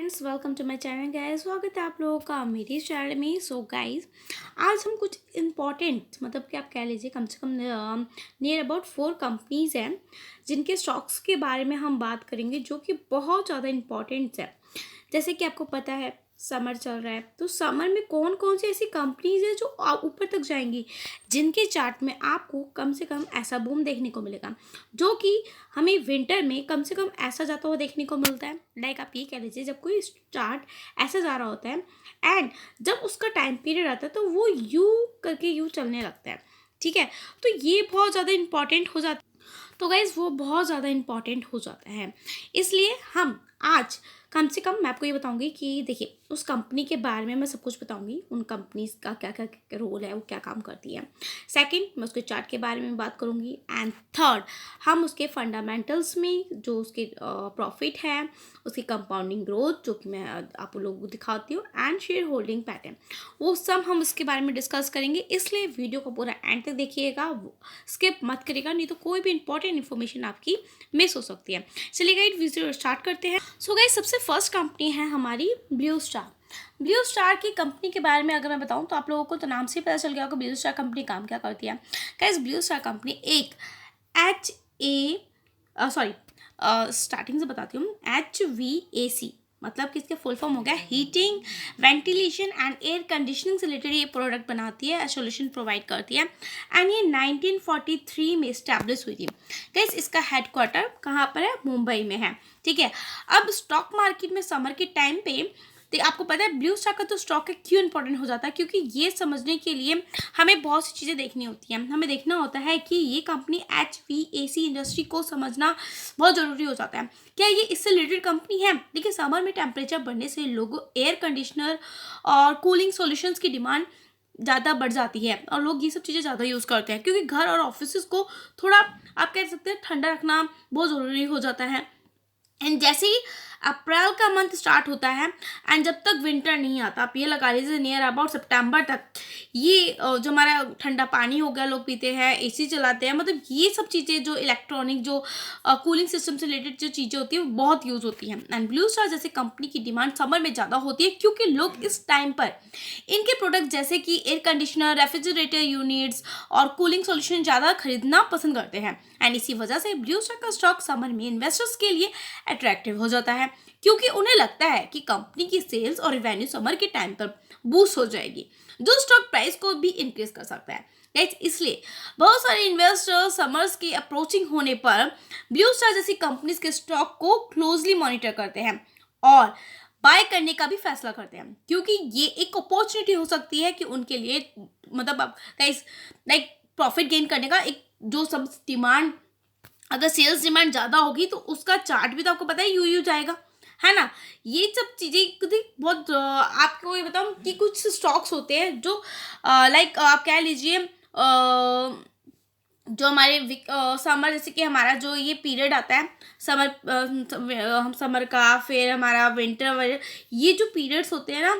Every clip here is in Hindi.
Friends, welcome to my channel guys. स्वागत है आप लोगों का मेरे चैनल में। सो गाइस, आज हम कुछ इम्पॉर्टेंट मतलब कि आप कह लीजिए कम से कम नियर अबाउट 4 कंपनीज हैं जिनके स्टॉक्स के बारे में हम बात करेंगे, जो कि बहुत ज़्यादा इम्पॉर्टेंट है। जैसे कि आपको पता है समर चल रहा है, तो समर में कौन कौन सी ऐसी कंपनीज है जो ऊपर तक जाएंगी, जिनके चार्ट में आपको कम से कम ऐसा बूम देखने को मिलेगा जो कि हमें विंटर में कम से कम ऐसा जाता हुआ देखने को मिलता है। लाइक आप ये कह लीजिए, जब कोई चार्ट ऐसा जा रहा होता है एंड जब उसका टाइम पीरियड आता है तो वो यू करके यू चलने लगता है। ठीक है, तो ये बहुत ज़्यादा इंपॉर्टेंट हो जाता है। तो गाइज़ वो बहुत ज़्यादा इंपॉर्टेंट हो जाता है, इसलिए हम आज कम से कम मैं आपको ये बताऊंगी कि देखिए उस कंपनी के बारे में मैं सब कुछ बताऊंगी, उन कंपनीज का क्या क्या रोल है, वो क्या काम करती है। सेकंड, मैं उसके चार्ट के बारे में बात करूंगी। एंड थर्ड, हम उसके फंडामेंटल्स में जो उसके प्रॉफिट है, उसकी कंपाउंडिंग ग्रोथ जो कि मैं आप लोगों को दिखाती हूँ, एंड शेयर होल्डिंग पैटर्न, वो सब हम उसके बारे में डिस्कस करेंगे। इसलिए वीडियो को पूरा एंड तक देखिएगा, स्किप मत करिएगा, नहीं तो कोई भी इंपॉर्टेंट इन्फॉर्मेशन आपकी मिस हो सकती है। चलिए गाइस, वीडियो स्टार्ट करते हैं। सो गाइस, सबसे फर्स्ट कंपनी है हमारी ब्लू स्टार। ब्लू स्टार की कंपनी के बारे में अगर मैं बताऊं तो आप लोगों को तो नाम से ही पता चल गया होगा ब्लू स्टार कंपनी काम क्या करती है। गाइस, ब्लू स्टार कंपनी एक स्टार्टिंग से बताती हूँ। HVAC मतलब कि इसके फुल फॉर्म हो गया heating, ventilation and air conditioning से रिलेटेड ये प्रोडक्ट बनाती है, सोल्यूशन प्रोवाइड करती है। एंड ये 1943 में इस्टेब्लिश हुई थी। गाइस, इसका हेडक्वार्टर कहाँ पर है? मुंबई में है। ठीक है, अब स्टॉक मार्केट में समर के टाइम पे तो आपको पता है ब्लू स्टार का तो स्टॉक है क्यों इंपॉर्टेंट हो जाता है, क्योंकि ये समझने के लिए हमें बहुत सी चीज़ें देखनी होती हैं। हमें देखना होता है कि ये कंपनी HVAC इंडस्ट्री को समझना बहुत ज़रूरी हो जाता है। क्या ये इससे रिलेटेड कंपनी है? देखिए, समर में टेम्परेचर बढ़ने से लोगों एयर कंडीशनर और कूलिंग सॉल्यूशंस की डिमांड ज़्यादा बढ़ जाती है और लोग ये सब चीज़ें ज़्यादा यूज़ करते हैं, क्योंकि घर और ऑफिस को थोड़ा आप कह सकते हैं ठंडा रखना बहुत ज़रूरी हो जाता है। एंड जैसे ही अप्रैल का मंथ स्टार्ट होता है एंड जब तक विंटर नहीं आता, आप ये लगा लीजिए नियर अबाउट सितंबर तक, ये जो हमारा ठंडा पानी हो गया लोग पीते हैं, AC चलाते हैं, मतलब ये सब चीज़ें जो इलेक्ट्रॉनिक जो कूलिंग सिस्टम से रिलेटेड जो चीज़ें होती हैं वो बहुत यूज़ होती हैं। एंड ब्लू स्टार जैसे कंपनी की डिमांड समर में ज़्यादा होती है, क्योंकि लोग इस टाइम पर इनके प्रोडक्ट जैसे कि एयर कंडीशनर, रेफ्रिजरेटर यूनिट्स और कूलिंग सॉल्यूशन ज़्यादा खरीदना पसंद करते हैं। एंड इसी वजह से ब्लू स्टार का स्टॉक समर में इन्वेस्टर्स के लिए अट्रैक्टिव हो जाता है, क्योंकि उन्हें लगता है कि कंपनी की सेल्स और रेवेन्यू समर के टाइम पर बूस्ट हो जाएगी, जो स्टॉक प्राइस को भी इंक्रीज कर सकता है। राइट, इसलिए बहुत सारे इन्वेस्टर्स समर्स की अप्रोचिंग होने पर ब्लू स्टार जैसी कंपनीज के स्टॉक को क्लोजली मॉनिटर करते हैं और बाय करने का भी फैसला करते हैं, क्योंकि ये एक अपॉर्चुनिटी हो सकती है कि उनके लिए मतलब आप लाइक प्रॉफिट गेन करने का एक जो सब डिमांड, अगर सेल्स डिमांड ज़्यादा होगी तो उसका चार्ट भी तो आपको पता है यू जाएगा, है ना। ये सब चीज़ें बहुत आपको ये बताऊँ कि कुछ स्टॉक्स होते हैं जो लाइक आप कह लीजिए जो हमारे समर, जैसे कि हमारा जो ये पीरियड आता है समर, समर का, फिर हमारा विंटर, ये जो पीरियड्स होते हैं ना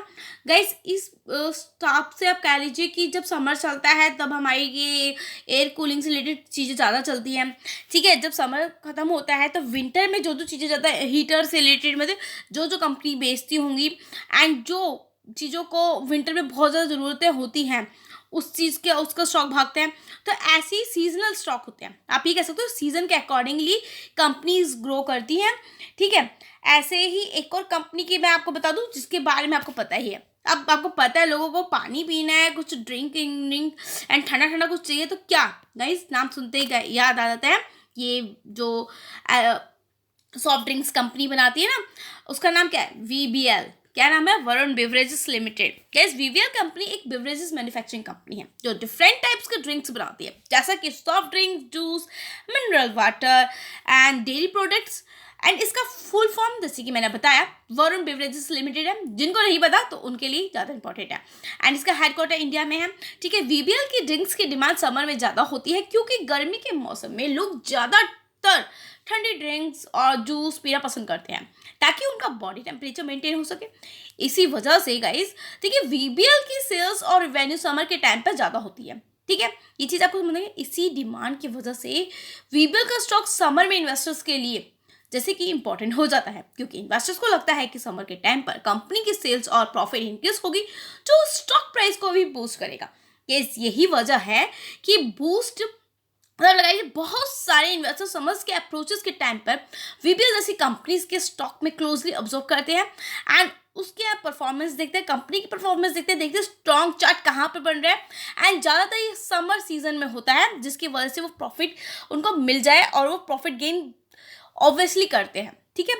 गाइस, इस हिसाब से आप कह लीजिए कि जब समर चलता है तब हमारी ये एयर कूलिंग से रिलेटेड चीज़ें ज़्यादा चलती हैं। ठीक है, जब समर ख़त्म होता है तो विंटर में जो जो चीज़ें ज़्यादा हीटर से रिलेटेड मतलब जो कंपनी बेचती होंगी एंड जो चीज़ों को विंटर में बहुत ज़्यादा ज़रूरतें होती हैं, उस चीज़ के उसका स्टॉक भागते हैं। तो ऐसे ही सीजनल स्टॉक होते हैं, आप ये कह सकते हो सीजन के अकॉर्डिंगली कंपनीज ग्रो करती हैं। ठीक है, ऐसे ही एक और कंपनी की मैं आपको बता दूं जिसके बारे में आपको पता ही है। अब आपको पता है लोगों को पानी पीना है, कुछ ड्रिंकिंग एंड ठंडा ठंडा कुछ चाहिए, तो क्या गाइस, नाम सुनते ही याद आ जाता है ये जो सॉफ्ट ड्रिंक्स कंपनी बनाती है ना, उसका नाम क्या है? VBL। क्या नाम है? Varun beverages limited. Guys, VBL company एक बेवरेजेस मैन्युफैक्चरिंग कंपनी है जो डिफरेंट टाइप्स के ड्रिंक्स बनाती है, जैसा कि soft drinks, juice, mineral water and dairy products. And इसका फुल फॉर्म जैसे कि मैंने बताया वरुण बेवरेजेस लिमिटेड है, जिनको नहीं पता तो उनके लिए ज़्यादा इंपॉर्टेंट है। एंड इसका हेडक्वार्टर इंडिया में है। ठीक है, VBL की ड्रिंक्स की डिमांड समर में ज़्यादा होती है, क्योंकि गर्मी के मौसम में लोग ज़्यादातर ठंडी ड्रिंक्स और जूस पीना पसंद करते हैं, ताकि उनका बॉडी टेम्परेचर मेंटेन हो सके। इसी वजह से गाइस देखिए VBL की सेल्स और रेवेन्यू समर के टाइम पर ज़्यादा होती है। ठीक है, ये चीज़ आपको समझेंगे। इसी डिमांड की वजह से VBL का स्टॉक समर में इन्वेस्टर्स के लिए जैसे कि इंपॉर्टेंट हो जाता है, क्योंकि इन्वेस्टर्स को लगता है कि समर के टाइम पर कंपनी की सेल्स और प्रॉफिट इंक्रीज होगी, जो स्टॉक प्राइस को भी बूस्ट करेगा। यही वजह है कि बूस्ट मतलब लगाइए बहुत सारे इन्वेस्टर समर्स के अप्रोचेस के टाइम पर वीबीएल जैसी कंपनीज के स्टॉक में क्लोजली ऑब्जर्व करते हैं एंड उसके परफॉर्मेंस देखते हैं, कंपनी की परफॉर्मेंस देखते हैं स्ट्रॉन्ग चार्ट कहाँ पर बन रहा है। एंड ज़्यादातर ये समर सीजन में होता है, जिसकी वजह से वो प्रॉफिट उनको मिल जाए और वो प्रॉफिट गेन ऑब्वियसली करते हैं। ठीक है,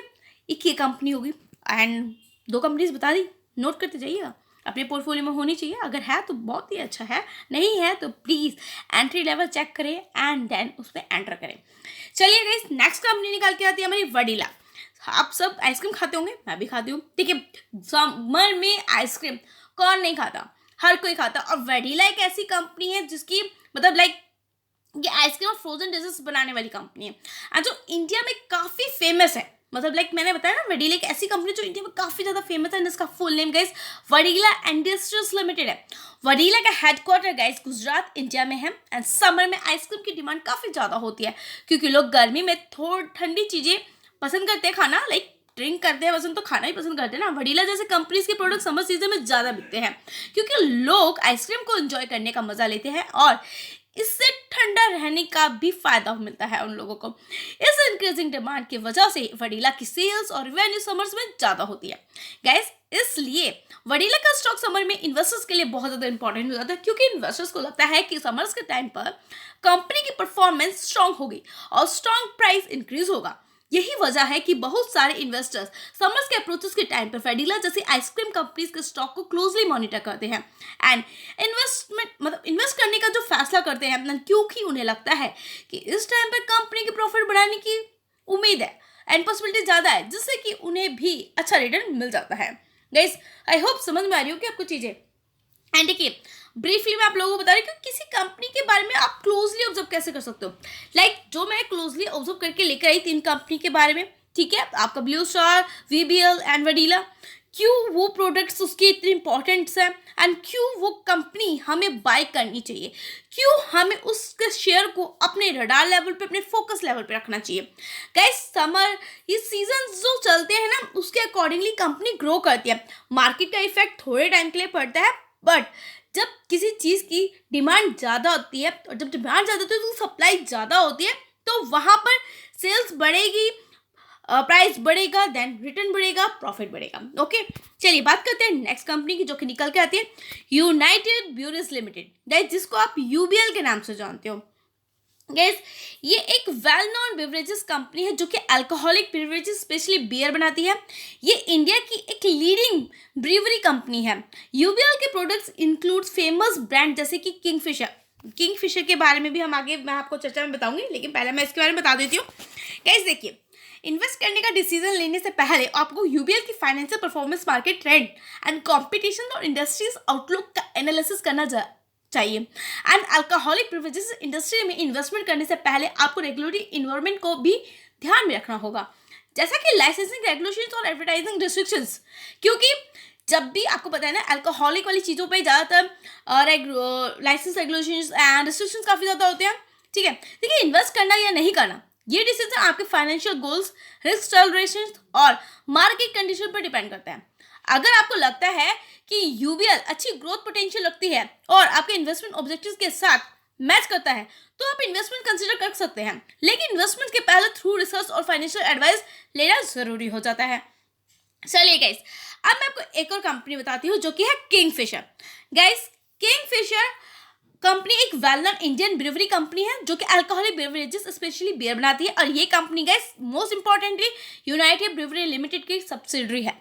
एक ये कंपनी होगी एंड 2 कंपनीज बता दी, नोट करते जाइएगा, अपने पोर्टफोलियो में होनी चाहिए। अगर है तो बहुत ही अच्छा है, नहीं है तो प्लीज़ एंट्री लेवल चेक करें एंड देन उस पर एंटर करें। चलिए गाइस, नेक्स्ट कंपनी निकाल के आती है हमारी वडीला। आप सब आइसक्रीम खाते होंगे, मैं भी खाती हूँ। ठीक है, समर में आइसक्रीम कौन नहीं खाता, हर कोई खाता। और वडीला एक ऐसी कंपनी है जिसकी मतलब लाइक ये आइसक्रीम और फ्रोजन डिशेस बनाने वाली कंपनी है और जो इंडिया में काफ़ी फेमस है। मतलब लाइक मैंने बताया ना, वडीला एक ऐसी कंपनी जो इंडिया में काफ़ी ज़्यादा फेमस है। जिसका full name guys Vadilal industries limited है। वडीला का हेडक्वार्टर गाइस गुजरात इंडिया में है एंड समर में आइसक्रीम की डिमांड काफ़ी ज़्यादा होती है, क्योंकि लोग गर्मी में थोड़ी ठंडी चीज़ें पसंद करते हैं खाना, लाइक ड्रिंक करते हैं पसंद तो खाना ही पसंद करते हैं ना। वडीला जैसे कंपनीज के प्रोडक्ट समर सीजन में ज़्यादा बिकते हैं, क्योंकि लोग आइसक्रीम को एंजॉय करने का मज़ा लेते हैं और इससे ठंडा रहने का भी फायदा मिलता है उन लोगों को। इस इंक्रीजिंग डिमांड की वजह से वडीला की सेल्स और रेवेन्यू समर्स में ज़्यादा होती है गाइस। इसलिए वडीला का स्टॉक समर में इन्वेस्टर्स के लिए बहुत ज़्यादा इंपॉर्टेंट हो जाता है, क्योंकि इन्वेस्टर्स को लगता है कि समर्स के टाइम पर कंपनी की परफॉर्मेंस स्ट्रांग होगी और स्ट्रांग प्राइस इंक्रीज होगा। यही वजह है कि बहुत सारे इन्वेस्टर्स समर्स के अप्रोचेस के टाइम पर वडीला जैसी आइसक्रीम कंपनीज के स्टॉक को क्लोजली मॉनिटर करते हैं एंड इन्वेस्ट करने का जो फैसला करते हैं, क्योंकि उन्हें लगता है कि इस टाइम पर कंपनी की प्रॉफिट बढ़ाने की उम्मीद है एंड पॉसिबिलिटी ज़्यादा है, जिससे कि उन्हें भी अच्छा रिटर्न मिल जाता है। गाइस, आई होप समझ में आ रही हो कि आपको चीज़ें। एंड देखिए, ब्रीफली मैं आप लोगों को बता रही हूँ कि किसी कंपनी के बारे में आप क्लोजली ऑब्जर्व कैसे कर सकते हो। लाइक जो मैं क्लोजली ऑब्जर्व करके लेकर आई 3 कंपनी के बारे में, ठीक है, आपका ब्लू स्टार, वीबीएल एंड वडीला। क्यों वो प्रोडक्ट्स उसके इतने इंपॉर्टेंट्स हैं एंड क्यों वो कंपनी हमें बाय करनी चाहिए, क्यों हमें उसके शेयर को अपने रडार लेवल पे, अपने फोकस लेवल पे रखना चाहिए। गाइस, समर ये सीजन जो चलते हैं ना, उसके अकॉर्डिंगली कंपनी ग्रो करती है। मार्केट का इफेक्ट थोड़े टाइम के लिए पड़ता है, बट जब किसी चीज़ की डिमांड ज़्यादा होती है और जब डिमांड ज़्यादा होती है तो सप्लाई ज़्यादा होती है, तो वहाँ पर सेल्स बढ़ेगी, प्राइस बढ़ेगा, देन रिटर्न बढ़ेगा, प्रॉफिट बढ़ेगा। ओके, चलिए बात करते हैं नेक्स्ट कंपनी की, जो कि निकल के आती है यूनाइटेड ब्यूरीज लिमिटेड, गाइस जिसको आप यूबीएल के नाम से जानते हो। गाइस, ये एक वेल नोन बेवरेजेस कंपनी है जो कि अल्कोहलिक बेवरेजेस स्पेशली बियर बनाती है। ये इंडिया की एक लीडिंग ब्रीवरी कंपनी है। यूबीएल के प्रोडक्ट्स इंक्लूड फेमस ब्रांड जैसे कि किंगफिशर के बारे में भी हम आगे मैं आपको चर्चा में बताऊंगी, लेकिन पहले मैं इसके बारे में बता देती हूँ। गाइस देखिए, इन्वेस्ट करने का डिसीजन लेने से पहले आपको यूबीएल की financial performance, market trend and competition और इंडस्ट्रीज आउटलुक का एनालिसिस करना चाहिए। एंड अल्कोहलिक बेवरेजेस इंडस्ट्री में इन्वेस्टमेंट करने से पहले आपको रेगुलेटरी इन्वायरमेंट को भी ध्यान में रखना होगा, जैसा कि लाइसेंसिंग रेगुलेशंस और एडवर्टाइजिंग रिस्ट्रिक्शंस, क्योंकि जब भी आपको पता है ना, अल्कोहलिक वाली चीज़ों पे ज़्यादातर लाइसेंस रेगुलेशंस एंड रिस्ट्रिक्शंस काफ़ी ज़्यादा होते हैं। ठीक है, देखिए, इन्वेस्ट करना या नहीं करना ये डिसीजन आपके फाइनेंशियल गोल्स, रिस्क टॉलरेशन और मार्केट कंडीशन पर डिपेंड करता है। अगर आपको लगता है कि यूबीएल अच्छी ग्रोथ पोटेंशियल रखती है और आपके इन्वेस्टमेंट ऑब्जेक्टिव्स के साथ मैच करता है, तो आप इन्वेस्टमेंट कंसीडर कर सकते हैं, लेकिन इन्वेस्टमेंट के पहले थ्रू रिसर्च और फाइनेंशियल एडवाइस लेना जरूरी हो जाता है। चलिए गाइस, अब मैं आपको एक और कंपनी बताती हूँ जो कि है किंगफिशर। गाइस, किंगफिशर कंपनी एक well known Indian brewery company है जो कि अल्कोहलिक बेवरेजेस स्पेशली बियर बनाती है, और ये company guys most importantly United Brewery Limited की सब्सिडरी है।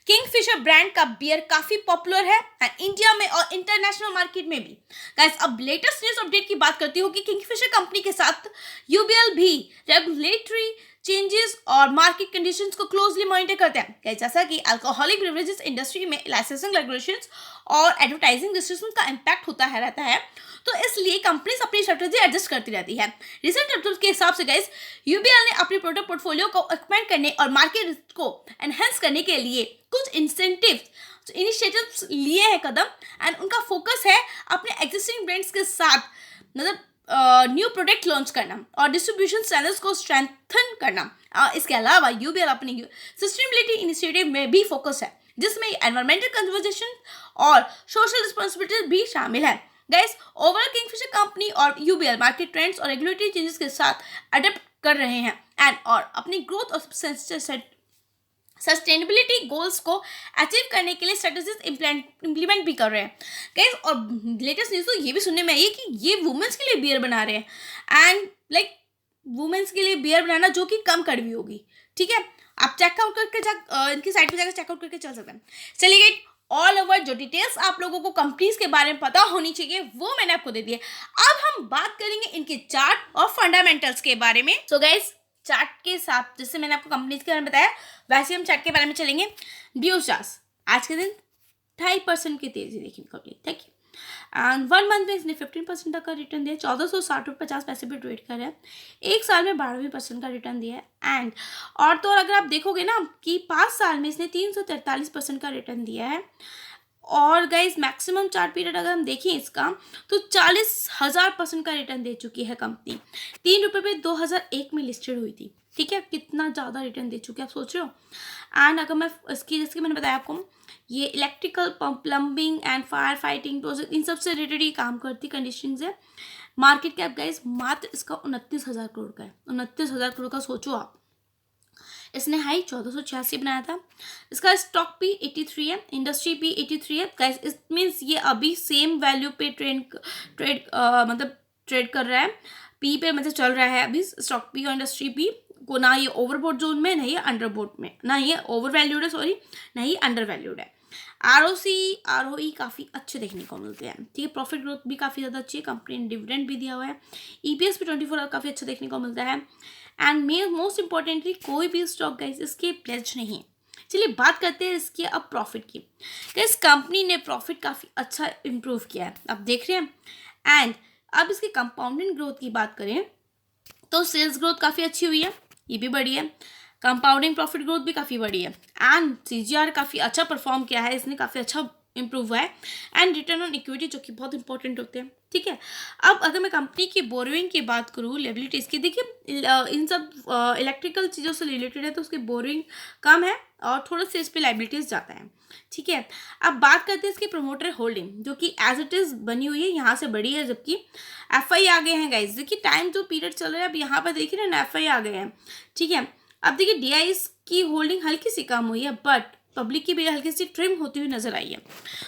किंगफिशर ब्रांड का बियर काफी पॉपुलर है एंड इंडिया में और इंटरनेशनल मार्केट में भी। गाइस, अब लेटेस्ट न्यूज अपडेट की बात करती हूँ कि किंगफिशर कंपनी के साथ यूबीएल भी रेगुलेटरी चेंजेस और मार्केट कंडीशंस को क्लोजली मॉनिटर करते हैं। जैसा कि अल्कोहलिक बेवरेजेस इंडस्ट्री में लाइसेंसिंग रेगुलेशंस और एडवर्टाइजिंग रिस्ट्रिक्शंस का इम्पैक्ट होता है रहता है, तो इसलिए कंपनीज अपनी स्ट्रेटजी एडजस्ट करती रहती है। रिसेंट अपडेट्स के हिसाब से गाइस, यूबीएल ने अपने प्रोडक्ट पोर्टफोलियो को एक्सपेंड करने और मार्केट को एनहेंस करने के लिए कुछ इनिशिएटिव्स लिए हैं कदम, एंड उनका फोकस है अपने एग्जिस्टिंग ब्रांड्स के साथ मतलब न्यू प्रोडक्ट लॉन्च करना और डिस्ट्रीब्यूशन चैनल्स को स्ट्रेंथन करना। इसके अलावा यूबीएल अपनी सस्टेनेबिलिटी इनिशिएटिव में भी फोकस है, जिसमें एनवायरमेंटल कंजर्वेशन और सोशल रिस्पॉन्सिबिलिटी भी शामिल है। गाइस, ओवरऑल किंगफिशर कंपनी और यूबीएल मार्केट ट्रेंड्स और रेगुलेटरी चेंजेस के साथ अडेप्ट कर रहे हैं एंड और अपनी ग्रोथ और सस्टेनेबिलिटी गोल्स को अचीव करने के लिए स्ट्रेटेजीज इम्प्लीमेंट भी कर रहे हैं। गाइस, और लेटेस्ट न्यूज़ तो ये भी सुनने में आई है कि ये वुमेन्स के लिए बियर बना रहे हैं एंड लाइक वुमेन्स के लिए बियर बनाना जो कि कम कड़वी होगी। ठीक है, आप चेकआउट करके इनकी साइट पे जाकर चेकआउट करके चल सकते हैं। चलिए, ऑल ओवर जो डिटेल्स आप लोगों को कंपनीज के बारे में पता होनी चाहिए वो मैंने आपको दे दी है। अब हम बात करेंगे इनके चार्ट और फंडामेंटल्स के बारे में। सो गाइस, चार्ट के साथ जैसे मैंने आपको कंपनीज के बारे में बताया वैसे हम चार्ट के बारे में चलेंगे। ब्लू स्टार्स आज के दिन 2.5% की तेजी देखी कंपनी, ठीक है, एंड 1 मंथ में इसने 15% तक का रिटर्न दिया, 1460.50 पे ट्रेड कर रहा है। एक साल में 12% का रिटर्न दिया है एंड और तो और अगर आप देखोगे ना कि 5 साल में इसने 343% का रिटर्न दिया है। और गाइज मैक्सिमम चार्ट पीरियड अगर हम देखें इसका तो 40,000% का रिटर्न दे चुकी है कंपनी। ₹3 पे 2001 में लिस्टेड हुई थी। ठीक है, कितना ज़्यादा रिटर्न दे चुकी है आप सोच रहे हो। एंड अगर मैं इसकी जैसे कि मैंने बताया आपको ये electrical plumbing and fire fighting project in सब से रिलेटेड ये काम करती कंडीशनिंग है। मार्केट कैप गाइज मात्र इसका 29,000 करोड़ का है। 29,000 करोड़ का सोचो आप। इसने हाई 1486 बनाया था। इसका स्टॉक भी 83 है, इंडस्ट्री भी 83 है। गाइस, इट मीन्स ये अभी सेम वैल्यू पे ट्रेड कर रहा है। पी पे मतलब चल रहा है अभी स्टॉक भी और इंडस्ट्री भी को। ना ये ओवरबोट जोन में, ना ये अंडरबोट में, ना ये ओवर वैल्यूड है, सॉरी, ना ही अंडर वैल्यूड है। ROE काफ़ी अच्छे देखने को मिलते हैं। ठीक है, प्रॉफिट ग्रोथ भी काफ़ी ज़्यादा अच्छी है। कंपनी ने डिविडेंड भी दिया हुआ है। EPS भी 24 काफ़ी अच्छा देखने को मिलता है एंड मोस्ट इम्पॉर्टेंटली कोई भी स्टॉक गाइस इसके प्लेज नहीं है। चलिए बात करते हैं इसके अब प्रॉफिट की। गाइस, कंपनी ने प्रॉफिट काफ़ी अच्छा इम्प्रूव किया है, आप देख रहे हैं। एंड अब इसकी कंपाउंडिंग ग्रोथ की बात करें तो सेल्स ग्रोथ काफ़ी अच्छी हुई है, ये भी बढ़ी है। कंपाउंडिंग प्रॉफिट ग्रोथ भी काफ़ी बढ़ी है एंड CGR काफ़ी अच्छा परफॉर्म किया है, इसने काफ़ी अच्छा इम्प्रूव हुआ है एंड रिटर्न ऑन इक्विटी जो कि बहुत इंपॉर्टेंट होते हैं। ठीक है, अब अगर मैं कंपनी की बोरोइंग की बात करूँ, लायबिलिटीज़ की, देखिए इन सब इलेक्ट्रिकल चीज़ों से रिलेटेड है तो उसकी बोरोइंग कम है और थोड़ा सा इस पर लायबिलिटीज़ जाता है। ठीक है, अब बात करते हैं इसकी प्रमोटर होल्डिंग जो कि एज इट इज़ बनी हुई है, यहाँ से बड़ी है, जबकि FI आ गए हैं गाइज। देखिए टाइम जो पीरियड चल रहा है अब यहाँ पर देखिए ना FI आ गए हैं। ठीक है, अब देखिए DI की होल्डिंग हल्की सी कम हुई है बट पब्लिक की भी हल्की सी ट्रिम होती हुई नजर आई है।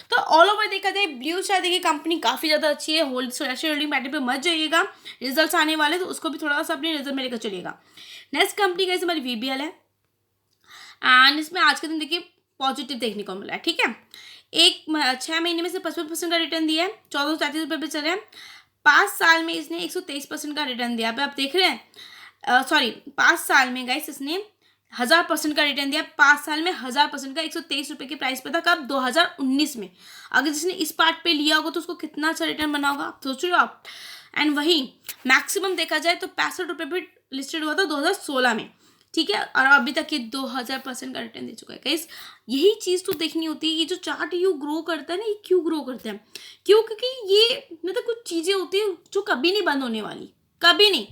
तो ऑल ओवर देखा जाए ब्लू स्टार देखिए कंपनी काफ़ी ज़्यादा अच्छी है। होल्डिंग पैटर्न पे मत जाइएगा, रिजल्ट्स आने वाले तो उसको भी थोड़ा सा अपनी नज़र में लेकर चलिएगा। नेक्स्ट कंपनी गाइस हमारी VBL है एंड इसमें आज के दिन देखिए पॉजिटिव देखने को मिला है। ठीक है, 6 महीने में से 55% का रिटर्न दिया है, 1433 पे चले हैं। 5 साल में इसने 123% का रिटर्न दिया। आप देख रहे हैं, सॉरी 5 साल में गाइस इसने 1000% का रिटर्न दिया। 5 साल में 1000% का 123 रुपये के प्राइस पे था कब 2019 में। अगर जिसने इस पार्ट पे लिया होगा तो उसको कितना अच्छा रिटर्न बना होगा आप सोच रहे हो आप। एंड वही मैक्सिमम देखा जाए तो 65 रुपये पे लिस्टेड हुआ था 2016 में। ठीक है, और अभी तक ये 2000% का रिटर्न दे चुका है। गाइस, यही चीज़ तो देखनी होती है। ये जो चार्ट यू ग्रो करता है ना, ये क्यों ग्रो करता है? क्यों? क्योंकि ये मतलब कुछ चीज़ें होती है जो कभी नहीं बंद होने वाली, कभी नहीं।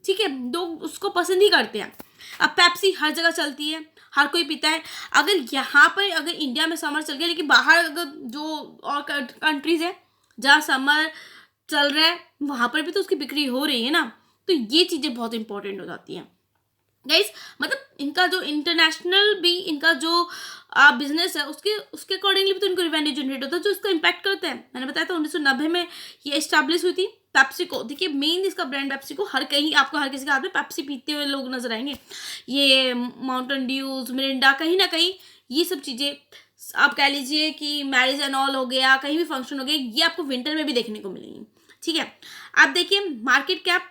ठीक है, लोग उसको पसंद ही करते हैं। अब पेप्सी हर जगह चलती है, हर कोई पीता है। अगर यहाँ पर अगर इंडिया में समर चल गया लेकिन बाहर अगर जो और कंट्रीज़ है जहाँ समर चल रहा है वहाँ पर भी तो उसकी बिक्री हो रही है ना। तो ये चीज़ें बहुत इंपॉर्टेंट हो जाती हैं गाइस। मतलब इनका जो इंटरनेशनल भी इनका जो बिजनेस है उसके अकॉर्डिंगली भी तो इनको रिवेन्यू जनरेट होता है जो इसका इम्पैक्ट करता है। मैंने बताया था 1990 में ये एस्टैब्लिश हुई थी। पेप्सिको देखिए, मेन इसका ब्रांड पेप्सिको, हर कहीं आपको हर किसी के हाथ में पेप्सी पीते हुए लोग नजर आएंगे। ये माउंटेन ड्यूज, मिरिंडा, कहीं ना कहीं ये सब चीज़ें आप कह लीजिए कि मैरिज एंड ऑल हो गया, कहीं भी फंक्शन हो गया, ये आपको विंटर में भी देखने को मिलेंगी। ठीक है, आप देखिए मार्केट कैप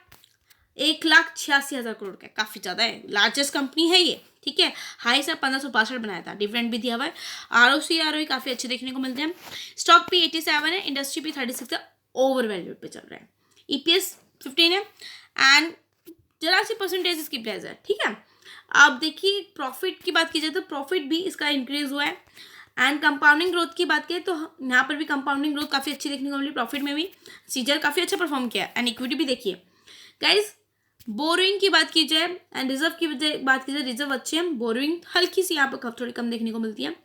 1,86,000 करोड़ का, काफ़ी ज़्यादा है, लार्जेस्ट कंपनी है ये। ठीक है, हाई से 1562 बनाया था, डिविडेंड भी दिया हुआ है। ROE काफ़ी अच्छे देखने को मिलते हैं। स्टॉक भी 87 है, इंडस्ट्री भी 36 है, ओवर वैल्यूड पे चल रहा है। EPS 15 है एंड 83% इसकी प्लेस है। ठीक है, अब देखिए प्रॉफिट की बात की जाए तो प्रॉफिट भी इसका इंक्रीज हुआ है एंड कंपाउंडिंग ग्रोथ की बात करें तो यहाँ पर भी कंपाउंडिंग ग्रोथ काफ़ी अच्छी देखने को मिली, प्रॉफिट में भी सीजर काफ़ी अच्छा परफॉर्म किया एंड इक्विटी भी देखिए गाइज। बोरोइंग की बात की जाए एंड रिजर्व की बात की जाए, रिजर्व अच्छे हैं, बोरोइंग हल्की सी यहाँ पर थोड़ी कम देखने को मिलती है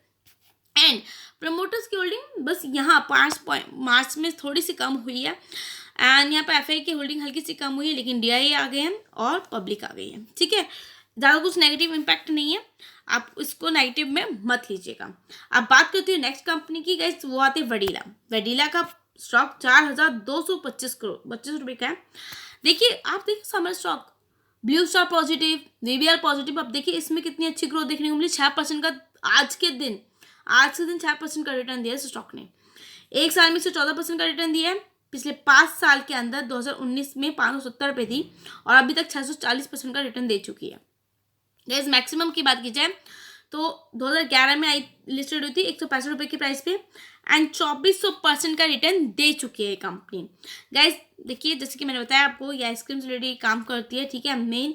एंड प्रमोटर्स की होल्डिंग बस यहाँ 5 मार्च में थोड़ी सी कम हुई है एंड यहाँ पर एफआई की होल्डिंग हल्की सी कम हुई है, लेकिन डीआई आ गए हैं और पब्लिक आ गई है, ठीक है। ज़्यादा कुछ नेगेटिव इम्पैक्ट नहीं है, आप इसको नेगेटिव में मत लीजिएगा। अब बात करती हूँ नेक्स्ट कंपनी की गाइस, वो आती है वडीला। वडीला का स्टॉक 4,225 करोड़ 25 रुपये का है। देखिए आप देखिए summer stock, blue star positive, VBR positive, अब देखिए इसमें कितनी अच्छी ग्रोथ देखने को मिली, 6% का आज के दिन 6% का रिटर्न दिया है स्टॉक ने। एक साल में से 14% का रिटर्न दिया है। पिछले 5 साल के अंदर 2019 में 570 रुपये थी और अभी तक 640% का रिटर्न दे चुकी है। गाइस मैक्सिमम की बात की जाए तो 2011 में आई लिस्टेड हुई थी 165 रुपये की प्राइस पे एंड 2400% का रिटर्न दे चुकी है कंपनी। गाइस देखिए जैसे कि मैंने बताया आपको, ये आइसक्रीम से रिलेटेड काम करती है, ठीक है, मेन।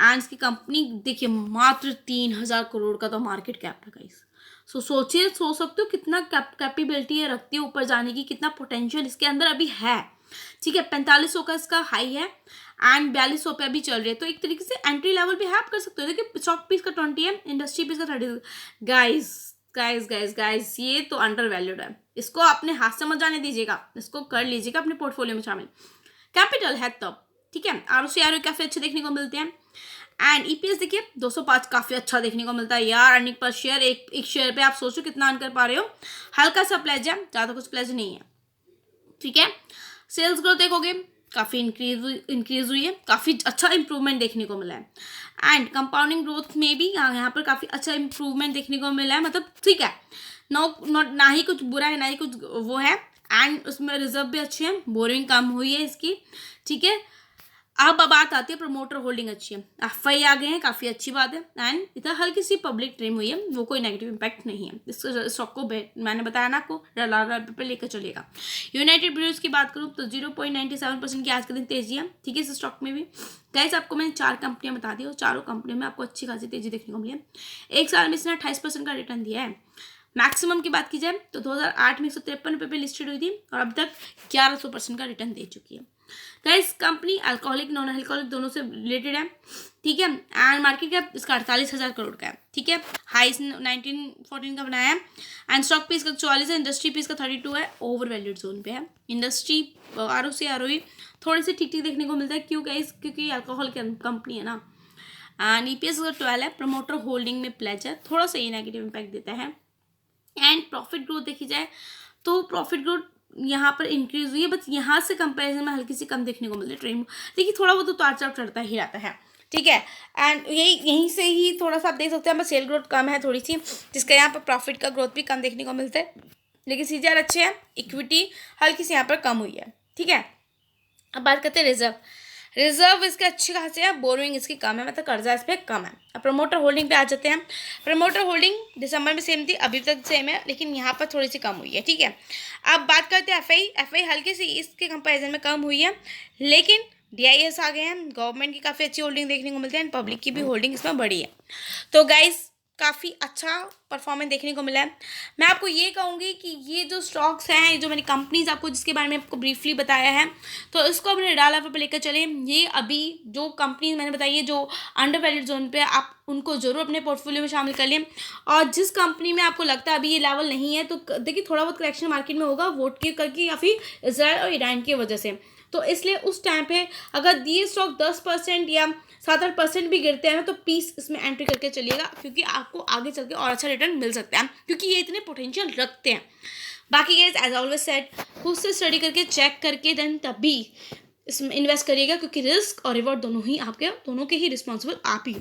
एंड इसकी कंपनी देखिए मात्र 3,000 करोड़ का तो मार्केट कैप है गाइस। सोच सकते हो कितना कैपेबिलिटी है रखती है ऊपर जाने की, कितना पोटेंशियल इसके अंदर अभी है, ठीक है। 4500 का इसका हाई है एंड 4200 पे अभी चल रही है, तो एक तरीके से एंट्री लेवल भी है, आप कर सकते हो। देखिए स्टॉक पीस का 20 है, इंडस्ट्री पीस का 30। गाइस गाइस गाइस गाइस ये तो अंडर वैल्यूड है, इसको अपने हाथ से मत जाने दीजिएगा, इसको कर लीजिएगा अपने पोर्टफोलियो में शामिल। कैपिटल है तब, ठीक है। आरओसी काफी अच्छे देखने को मिलते हैं एंड ईपीएस देखिए 205 काफी अच्छा देखने को मिलता है यार। अर्निंग पर शेयर एक शेयर पे आप सोचो कितना अर्न कर पा रहे हो, हल्का सा प्लेज है, ज्यादा कुछ प्लेज नहीं है, ठीक है। सेल्स ग्रोथ देखोगे काफ़ी इंक्रीज हुई है, काफ़ी अच्छा इंप्रूवमेंट देखने को मिला है एंड कंपाउंडिंग ग्रोथ में भी यहाँ पर काफ़ी अच्छा इंप्रूवमेंट देखने को मिला है, मतलब ठीक है, ना ही कुछ बुरा है ना ही कुछ वो है एंड उसमें रिजर्व भी अच्छे हैं, बोरिंग कम हुई है इसकी, ठीक है। अब बात आती है प्रमोटर होल्डिंग अच्छी है, एफआई आ गए हैं, काफ़ी अच्छी बात है एंड इधर हल्की सी पब्लिक ट्रिम हुई है, वो कोई नेगेटिव इम्पैक्ट नहीं है। इस स्टॉक को मैंने बताया ना आपको लाल पे लेकर चलेगा। यूनाइटेड ब्रूअर्स की बात करूँ तो 0.97% की आज के दिन तेजी है, ठीक है, इस स्टॉक में भी। गाइस आपको मैंने 4 कंपनियां बता दी और चारों कंपनियों में आपको अच्छी खासी तेजी देखने को मिली है। एक साल में इसने 28% का रिटर्न दिया है। मैक्सिमम की बात की जाए तो 2008 में 153 रुपये पे लिस्टेड हुई थी और अब तक 1100% का रिटर्न दे चुकी है। Guys company alcoholic non alcoholic दोनों से रिलेटेड है, ठीक है, एंड मार्केट कैप इसका 48,000 करोड़ का है, ठीक है। हाई 1914 का बनाया है एंड स्टॉक पीस का 44 है, इंडस्ट्री पीस का 32 है, ओवर वैल्यूड जोन पे है। इंडस्ट्री आरओई थोड़ी सी ठीक ठीक देखने को मिलता है, क्यों गाइस, क्योंकि अल्कोहल की कंपनी है ना। एंड ईपीएस का 12 है, प्रमोटर होल्डिंग में प्लेज है, थोड़ा सा ये नेगेटिव इम्पैक्ट देता है एंड प्रॉफिट ग्रोथ देखी जाए तो प्रॉफिट ग्रोथ यहाँ पर इंक्रीज हुई है, बट यहाँ से कंपैरिजन में हल्की सी कम देखने को मिलती है। ट्रेंड देखिए थोड़ा बहुत तो उतार चढ़ चढ़ता ही रहता है, ठीक है। एंड यहीं से ही थोड़ा सा आप देख सकते हैं, बस सेल ग्रोथ कम है थोड़ी सी, जिसका यहाँ पर प्रॉफिट का ग्रोथ भी कम देखने को मिलता है, लेकिन सीजीआर अच्छे हैं, इक्विटी हल्की सी यहाँ पर कम हुई है, ठीक है। अब बात करते हैं रिजर्व इसके अच्छे खासे है, बोरोइंग इसकी कम है, मतलब कर्जा इस पर कम है। अब प्रमोटर होल्डिंग पे आ जाते हैं। प्रमोटर होल्डिंग दिसंबर में सेम थी, अभी तक सेम है, लेकिन यहाँ पर थोड़ी सी कम हुई है, ठीक है। अब बात करते हैं एफआई हल्की सी इसके कंपैरिजन में कम हुई है, लेकिन डीआईएस आ गए हैं, गवर्नमेंट की काफ़ी अच्छी होल्डिंग देखने को मिलती है एंड पब्लिक की भी होल्डिंग इसमें बढ़ी है। तो गाइस काफ़ी अच्छा परफॉर्मेंस देखने को मिला है। मैं आपको ये कहूँगी कि ये जो स्टॉक्स हैं, जो मैंने कंपनीज आपको जिसके बारे में आपको ब्रीफली बताया है, तो इसको अपने डाल लेवल पर लेकर चले। ये अभी जो कंपनीज मैंने बताई है जो अंडर वैल्यूड जोन पे, आप उनको जरूर अपने पोर्टफोलियो में शामिल कर लें। और जिस कंपनी में आपको लगता है अभी ये लेवल नहीं है, तो देखिए थोड़ा बहुत करेक्शन मार्केट में होगा वोट के करके या फिर इजराइल और ईरान की वजह से, तो इसलिए उस टाइम पे अगर ये स्टॉक 10% या 7-8% भी गिरते हैं ना, तो प्लीज़ इसमें एंट्री करके चलिएगा, क्योंकि आपको आगे चल के और अच्छा रिटर्न मिल सकता है, क्योंकि ये इतने पोटेंशियल रखते हैं। बाकी गाइस एज ऑलवेज सेड, खुद से स्टडी करके चेक करके देन तभी इसमें इन्वेस्ट करिएगा, क्योंकि रिस्क और रिवॉर्ड दोनों के ही रिस्पॉन्सिबल आप ही हो।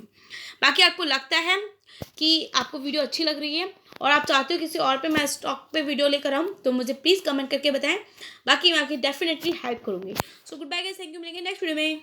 बाकी आपको लगता है कि आपको वीडियो अच्छी लग रही है और आप चाहते हो किसी और पे मैं स्टॉक पे वीडियो लेकर आऊँ, तो मुझे प्लीज़ कमेंट करके बताएं, बाकी मैं आपकी डेफिनेटली हेल्प करूँगी। So goodbye guys, thank you, मिलेंगे नेक्स्ट वीडियो में।